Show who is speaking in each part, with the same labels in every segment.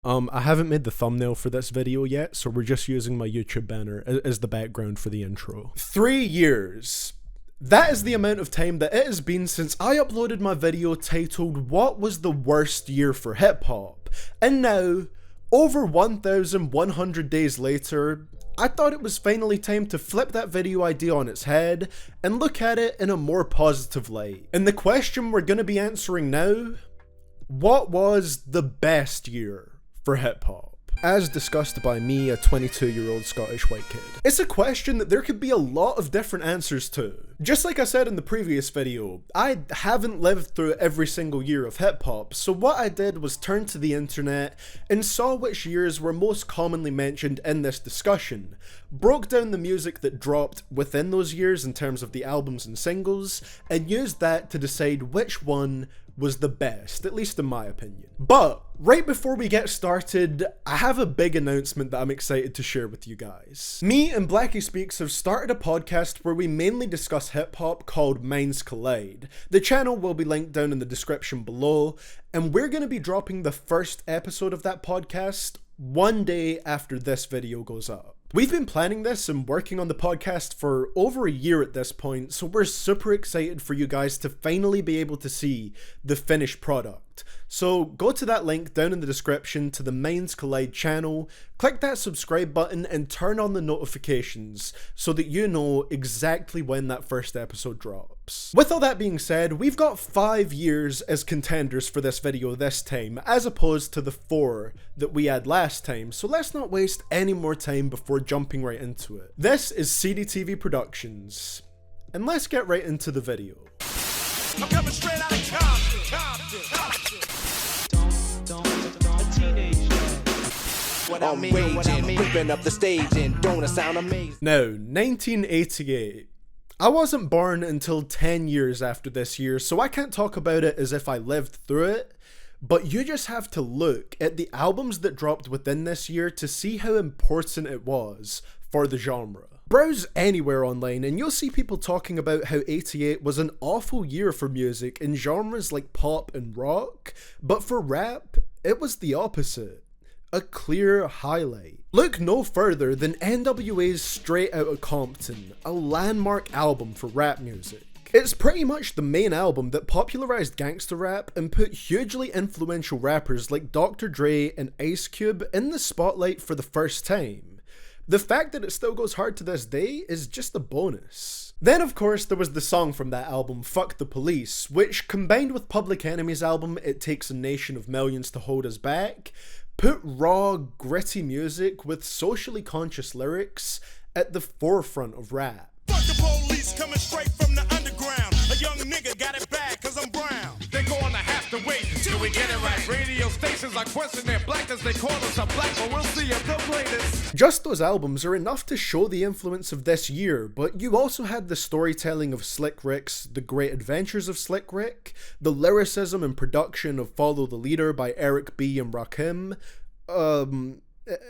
Speaker 1: I haven't made the thumbnail for this video yet, so we're just using my YouTube banner as the background for the intro. 3 years. That is the amount of time that it has been since I uploaded my video titled "What was the worst year for hip hop?" And now, over 1,100 days later, I thought it was finally time to flip that video idea on its head and look at it in a more positive light. And the question we're going to be answering now: what was the best year for hip hop? As discussed by me, a 22-year-old Scottish white kid. It's a question that there could be a lot of different answers to. Just like I said in the previous video, I haven't lived through every single year of hip hop, so what I did was turn to the internet and saw which years were most commonly mentioned in this discussion, broke down the music that dropped within those years in terms of the albums and singles, and used that to decide which one was the best, at least in my opinion. But right before we get started, I have a big announcement that I'm excited to share with you guys. Me and Blackie Speaks have started a podcast where we mainly discuss hip hop called Minds Collide. The channel will be linked down in the description below, and we're going to be dropping the first episode of that podcast one day after this video goes up. We've been planning this and working on the podcast for over a year at this point, so we're super excited for you guys to finally be able to see the finished product. So go to that link down in the description to the Minds Collide channel, click that subscribe button and turn on the notifications so that you know exactly when that first episode drops. With all that being said, we've got 5 years as contenders for this video this time, as opposed to the 4 that we had last time, so let's not waste any more time before jumping right into it. This is CDTVProductions, and let's get right into the video.
Speaker 2: I'm coming straight out of Compton. I'm raging, whipping up the stage and don't it sound amazing?
Speaker 1: Now, 1988. I wasn't born until 10 years after this year, so I can't talk about it as if I lived through it, but you just have to look at the albums that dropped within this year to see how important it was for the genre. Browse anywhere online and you'll see people talking about how 88 was an awful year for music in genres like pop and rock, but for rap, it was the opposite. A clear highlight. Look no further than NWA's Straight Outta Compton, a landmark album for rap music. It's pretty much the main album that popularized gangster rap and put hugely influential rappers like Dr. Dre and Ice Cube in the spotlight for the first time. The fact that it still goes hard to this day is just a bonus. Then of course there was the song from that album, Fuck the Police, which combined with Public Enemy's album It Takes a Nation of Millions to Hold Us Back, put raw, gritty music with socially conscious lyrics at the forefront of rap.
Speaker 2: Fuck the police coming straight from the underground. A young nigga got it bad cause I'm brown. They're gonna have to wait till we get it right. Radio stations are questioning their blackness. They call us a black, but we'll see if they'll play this.
Speaker 1: Just those albums are enough to show the influence of this year, but you also had the storytelling of Slick Rick's The Great Adventures of Slick Rick, the lyricism and production of Follow the Leader by Eric B. and Rakim,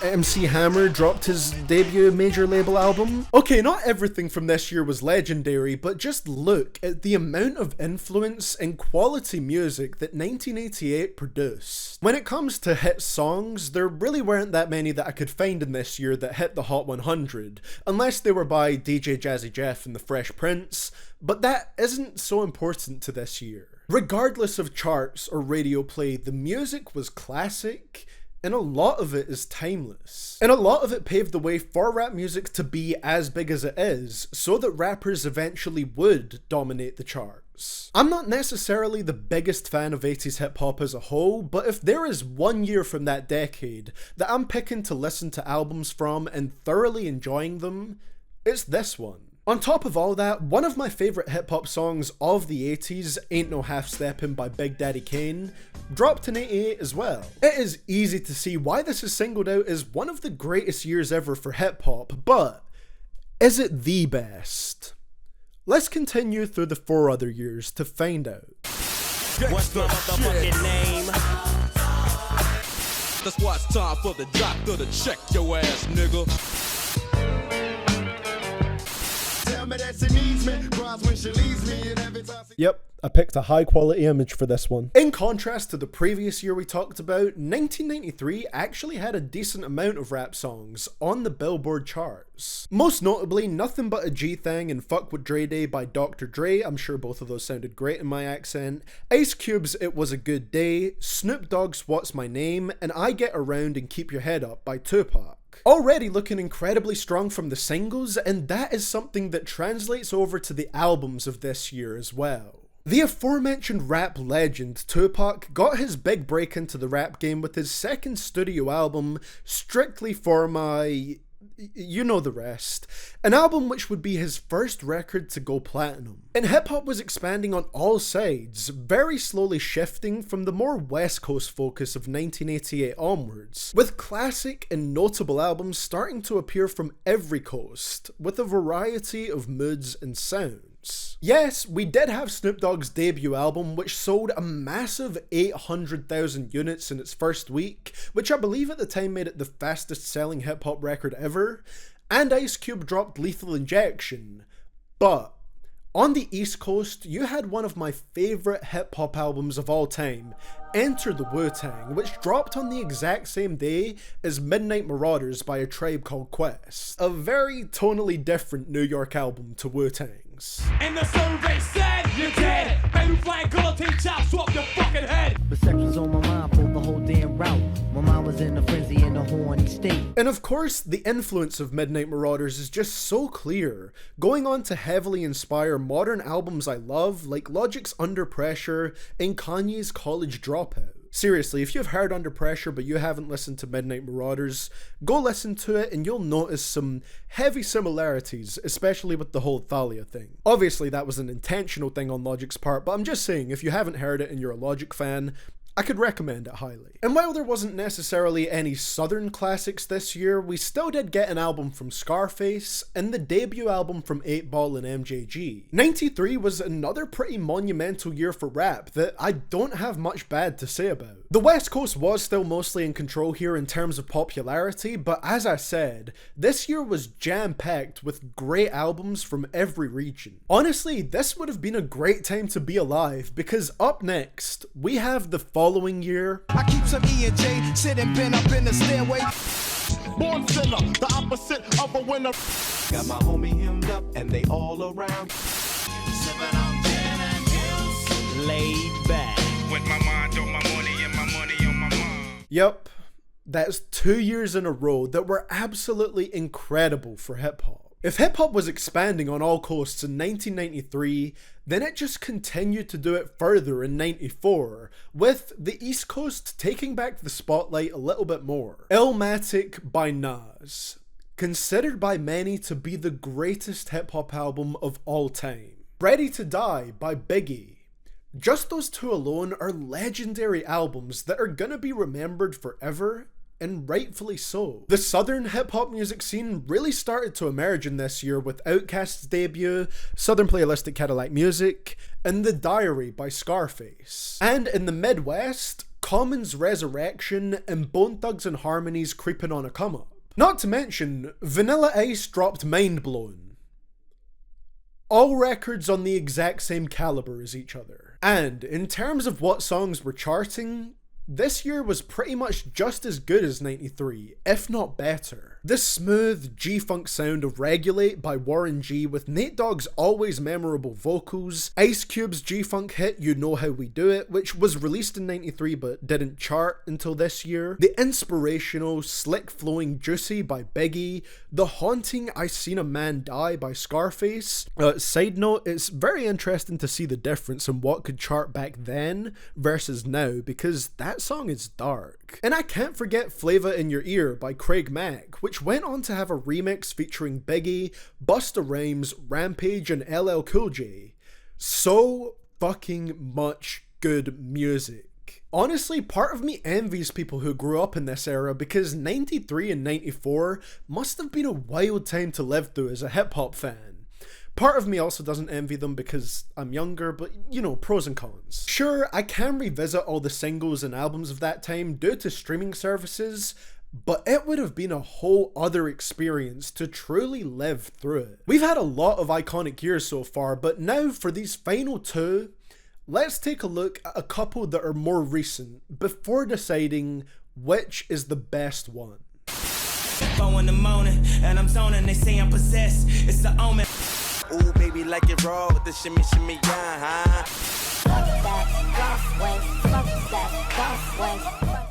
Speaker 1: MC Hammer dropped his debut major label album. Okay, not everything from this year was legendary, but just look at the amount of influence and quality music that 1988 produced. When it comes to hit songs, there really weren't that many that I could find in this year that hit the Hot 100, unless they were by DJ Jazzy Jeff and the Fresh Prince, but that isn't so important to this year. Regardless of charts or radio play, the music was classic, and a lot of it is timeless. And a lot of it paved the way for rap music to be as big as it is, so that rappers eventually would dominate the charts. I'm not necessarily the biggest fan of 80s hip hop as a whole, but if there is one year from that decade that I'm picking to listen to albums from and thoroughly enjoying them, it's this one. On top of all that, one of my favourite hip hop songs of the 80s, Ain't No Half Steppin' by Big Daddy Kane, dropped in 88 as well. It is easy to see why this is singled out as one of the greatest years ever for hip hop, but is it the best? Let's continue through the 4 other years to find out.
Speaker 2: What's the motherfucking name?
Speaker 3: That's why it's time for the doctor to check your ass, nigga.
Speaker 1: Yep, I picked a high quality image for this one. In contrast to the previous year we talked about, 1993 actually had a decent amount of rap songs on the Billboard charts. Most notably, Nothing But a G Thing and Fuck With Dre Day by Dr. Dre, I'm sure both of those sounded great in my accent, Ice Cube's It Was a Good Day, Snoop Dogg's What's My Name, and I Get Around and Keep Your Head Up by Tupac. Already looking incredibly strong from the singles, and that is something that translates over to the albums of this year as well. The aforementioned rap legend Tupac got his big break into the rap game with his second studio album, Strictly For My... you know the rest. An album which would be his first record to go platinum. And hip-hop was expanding on all sides, very slowly shifting from the more West Coast focus of 1988 onwards, with classic and notable albums starting to appear from every coast, with a variety of moods and sounds. Yes, we did have Snoop Dogg's debut album, which sold a massive 800,000 units in its first week, which I believe at the time made it the fastest selling hip hop record ever, and Ice Cube dropped Lethal Injection. But on the East Coast, you had one of my favourite hip hop albums of all time, Enter the Wu-Tang, which dropped on the exact same day as Midnight Marauders by A Tribe Called Quest. A very tonally different New York album to Wu-Tang's.
Speaker 3: And the survey said you're dead. Baby flying guillotine chops off your fucking head.
Speaker 4: Perceptions on my mind for the whole damn route. My mind was in a frenzy in a horny state.
Speaker 1: And of course, the influence of Midnight Marauders is just so clear, going on to heavily inspire modern albums I love, like Logic's Under Pressure and Kanye's College Dropout. Seriously, if you've heard Under Pressure but you haven't listened to Midnight Marauders, go listen to it and you'll notice some heavy similarities, especially with the whole Thalia thing. Obviously that was an intentional thing on Logic's part, but I'm just saying, if you haven't heard it and you're a Logic fan, I could recommend it highly. And while there wasn't necessarily any Southern classics this year, we still did get an album from Scarface and the debut album from 8Ball and MJG. 93 was another pretty monumental year for rap that I don't have much bad to say about. The West Coast was still mostly in control here in terms of popularity, but as I said, this year was jam-packed with great albums from every region. Honestly, this would have been a great time to be alive, because up next, we have the following year.
Speaker 2: I keep some E&J sitting bent up in the stairway. Born sinner, the opposite of a winner. Got my homie hemmed up and they all around. Sipping on gin and juice.
Speaker 3: Laid back.
Speaker 2: With my mind on my money and my money on my mind.
Speaker 1: Yup, that's 2 years in a row that were absolutely incredible for hip-hop. If hip-hop was expanding on all coasts in 1993, then it just continued to do it further in 94, with the East Coast taking back the spotlight a little bit more. Illmatic by Nas, considered by many to be the greatest hip-hop album of all time. Ready to Die by Biggie. Just those two alone are legendary albums that are gonna be remembered forever, and rightfully so. The southern hip-hop music scene really started to emerge in this year with Outkast's debut, Southern Playalistic Cadillac Music, and The Diary by Scarface. And in the Midwest, Common's Resurrection and Bone Thugs and Harmony's Creepin' on a Come Up. Not to mention, Vanilla Ice dropped Mind Blown. All records on the exact same caliber as each other. And in terms of what songs were charting, this year was pretty much just as good as 93, if not better. The smooth G-funk sound of Regulate by Warren G with Nate Dogg's always memorable vocals, Ice Cube's G-funk hit You Know How We Do It, which was released in 93 but didn't chart until this year, the inspirational, slick flowing Juicy by Biggie, the haunting I Seen a Man Die by Scarface. Side note, it's very interesting to see the difference in what could chart back then versus now, because that song is dark. And I can't forget Flavor in Your Ear by Craig Mack, which went on to have a remix featuring Biggie, Busta Rhymes, Rampage, and LL Cool J. So fucking much good music. Honestly, part of me envies people who grew up in this era, because 93 and 94 must have been a wild time to live through as a hip-hop fan. Part of me also doesn't envy them because I'm younger, but you know, pros and cons. Sure, I can revisit all the singles and albums of that time due to streaming services, but it would have been a whole other experience to truly live through it. We've had a lot of iconic years so far, but now for these final two, let's take a look at a couple that are more recent before deciding which is the best one.
Speaker 5: 4 in the morning, and I'm zoning, they say I'm possessed. It's the omen. Ooh, baby, like it raw with the shimmy, shimmy, yeah,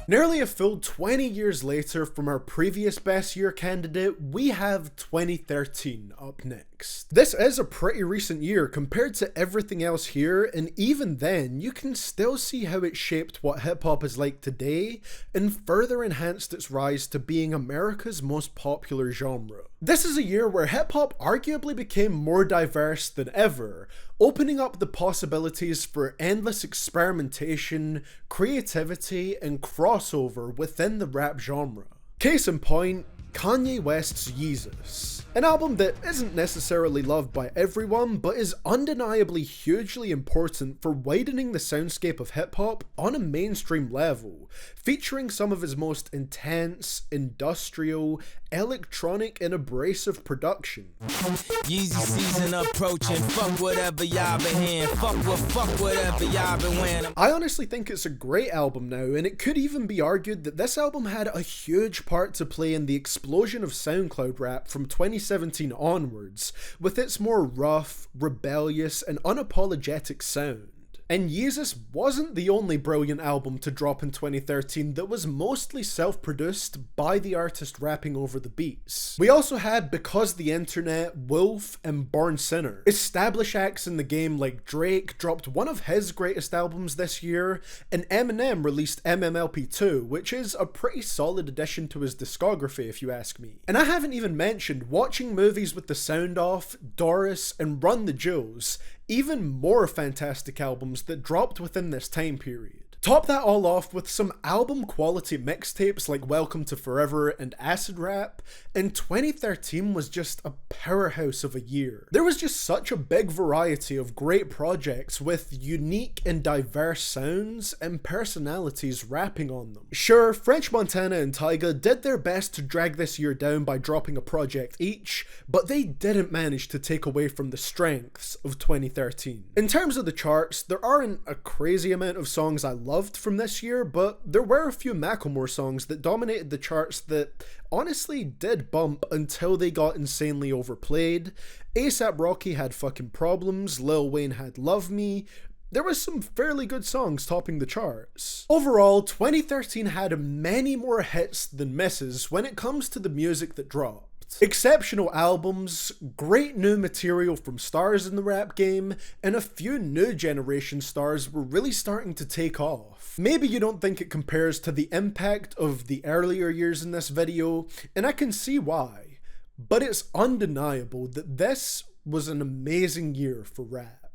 Speaker 1: Nearly a full 20 years later from our previous best year candidate, we have 2013 up next. This is a pretty recent year compared to everything else here, and even then, you can still see how it shaped what hip-hop is like today, and further enhanced its rise to being America's most popular genre. This is a year where hip-hop arguably became more diverse than ever, opening up the possibilities for endless experimentation, creativity, and crossover within the rap genre. Case in point, Kanye West's Yeezus. An album that isn't necessarily loved by everyone, but is undeniably hugely important for widening the soundscape of hip-hop on a mainstream level, featuring some of his most intense, industrial, electronic, and abrasive production.
Speaker 5: Yeezy season approaching, fuck whatever y'all been hearing, fuck whatever y'all been wearing.
Speaker 1: I honestly think it's a great album now, and it could even be argued that this album had a huge part to play in the explosion of SoundCloud rap from 2017 onwards, with its more rough, rebellious, and unapologetic sound. And Yeezus wasn't the only brilliant album to drop in 2013 that was mostly self-produced by the artist rapping over the beats. We also had Because the Internet, Wolf, and Born Sinner. Established acts in the game like Drake dropped one of his greatest albums this year, and Eminem released MMLP2, which is a pretty solid addition to his discography if you ask me. And I haven't even mentioned Watching Movies with the Sound Off, Doris, and Run the Jewels, even more fantastic albums that dropped within this time period. Top that all off with some album quality mixtapes like Welcome to Forever and Acid Rap, and 2013 was just a powerhouse of a year. There was just such a big variety of great projects with unique and diverse sounds and personalities rapping on them. Sure, French Montana and Tyga did their best to drag this year down by dropping a project each, but they didn't manage to take away from the strengths of 2013. In terms of the charts, there aren't a crazy amount of songs I loved from this year, but there were a few Macklemore songs that dominated the charts that honestly did bump until they got insanely overplayed. A$AP Rocky had Fucking Problems, Lil Wayne had Love Me. There was some fairly good songs topping the charts. Overall, 2013 had many more hits than misses when it comes to the music that dropped. Exceptional albums, great new material from stars in the rap game, and a few new generation stars were really starting to take off. Maybe you don't think it compares to the impact of the earlier years in this video, and I can see why, but it's undeniable that this was an amazing year for rap.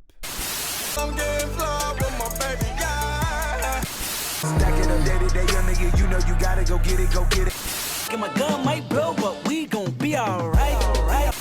Speaker 5: I'm getting flawed with my baby, yeah. Stack it up day to day, young nigga, you know you gotta go get it. My gun might blow, but we gon' be alright.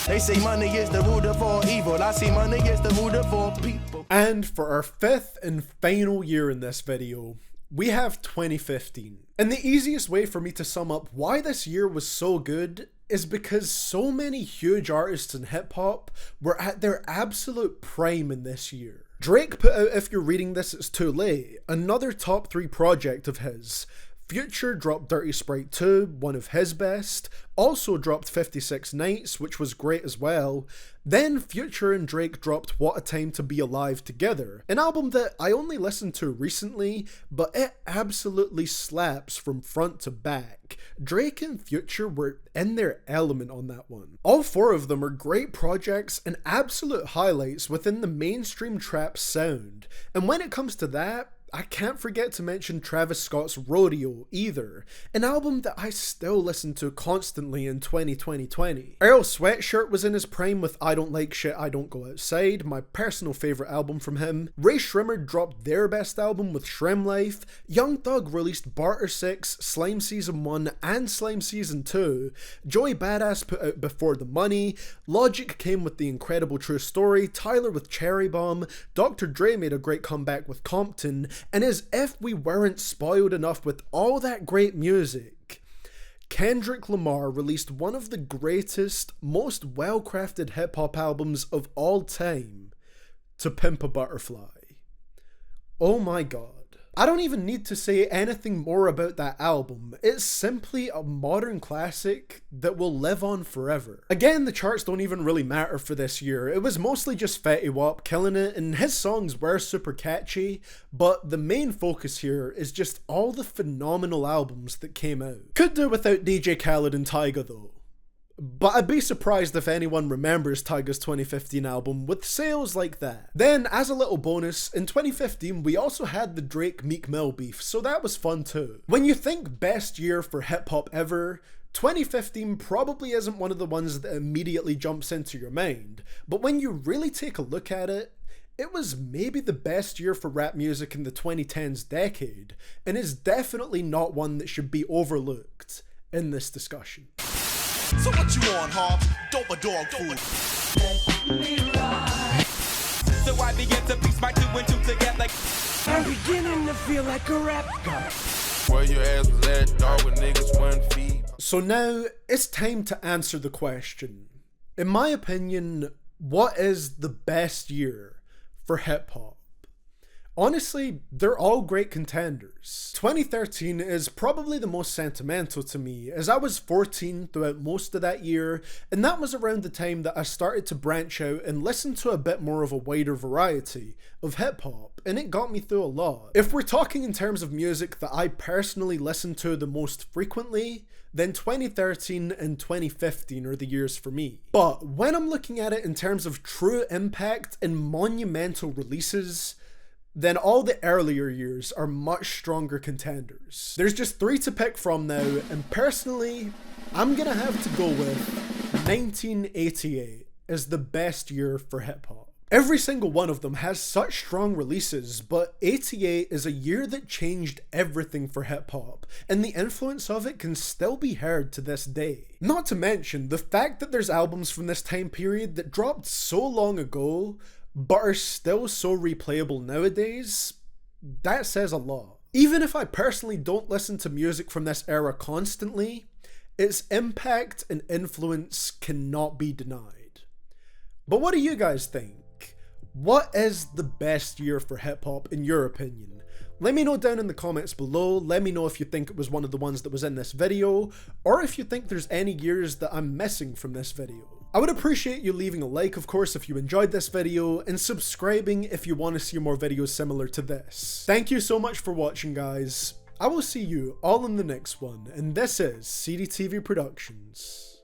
Speaker 5: They say money is the root of all evil. I see money is the root of all people.
Speaker 1: And for our fifth and final year in this video, we have 2015. And the easiest way for me to sum up why this year was so good is because so many huge artists in hip-hop were at their absolute prime in this year. Drake put out If You're Reading This It's Too Late, another top 3 project of his. Future dropped Dirty Sprite 2, one of his best, also dropped 56 Nights, which was great as well. Then Future and Drake dropped What a Time to Be Alive together, an album that I only listened to recently, but it absolutely slaps from front to back. Drake and Future were in their element on that one. All 4 of them are great projects and absolute highlights within the mainstream trap sound, and when it comes to that, I can't forget to mention Travis Scott's Rodeo either, an album that I still listen to constantly in 2020. Earl Sweatshirt was in his prime with I Don't Like Shit, I Don't Go Outside, my personal favourite album from him. Ray Shrimmer dropped their best album with Shrimp Life. Young Thug released Barter 6, Slime Season 1 and Slime Season 2. Joey Badass put out Before the Money. Logic came with The Incredible True Story. Tyler with Cherry Bomb. Dr. Dre made a great comeback with Compton. And as if we weren't spoiled enough with all that great music, Kendrick Lamar released one of the greatest, most well-crafted hip-hop albums of all time, To Pimp a Butterfly. Oh my god. I don't even need to say anything more about that album. It's simply a modern classic that will live on forever. Again, the charts don't even really matter for this year. It was mostly just Fetty Wap killing it, and his songs were super catchy, but the main focus here is just all the phenomenal albums that came out. Could do without DJ Khaled and Tyga though. But I'd be surprised if anyone remembers Tyga's 2015 album with sales like that. Then, as a little bonus, in 2015 we also had the Drake-Meek Mill beef, so that was fun too. When you think best year for hip-hop ever, 2015 probably isn't one of the ones that immediately jumps into your mind, but when you really take a look at it, it was maybe the best year for rap music in the 2010s decade, and is definitely not one that should be overlooked in this discussion.
Speaker 2: So what you on, Hawk? Dope or dog food? So I begin to piece my 2 and 2 together.
Speaker 5: I'm beginning to feel like a rap god.
Speaker 2: Where your ass was at, dog, with niggas 1 feet.
Speaker 1: So now, it's time to answer the question. In my opinion, what is the best year for hip-hop? Honestly, they're all great contenders. 2013 is probably the most sentimental to me, as I was 14 throughout most of that year, and that was around the time that I started to branch out and listen to a bit more of a wider variety of hip-hop, and it got me through a lot. If we're talking in terms of music that I personally listen to the most frequently, then 2013 and 2015 are the years for me. But when I'm looking at it in terms of true impact and monumental releases, then all the earlier years are much stronger contenders. There's just 3 to pick from now, and personally, I'm gonna have to go with 1988 as the best year for hip-hop. Every single one of them has such strong releases, but 88 is a year that changed everything for hip-hop, and the influence of it can still be heard to this day. Not to mention the fact that there's albums from this time period that dropped so long ago, but are still so replayable nowadays, that says a lot. Even if I personally don't listen to music from this era constantly, its impact and influence cannot be denied. But what do you guys think? What is the best year for hip-hop in your opinion? Let me know down in the comments below. Let me know if you think it was one of the ones that was in this video, or if you think there's any years that I'm missing from this video. I would appreciate you leaving a like, of course, if you enjoyed this video, and subscribing if you want to see more videos similar to this. Thank you so much for watching, guys. I will see you all in the next one, and this is CDTV Productions,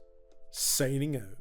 Speaker 1: signing out.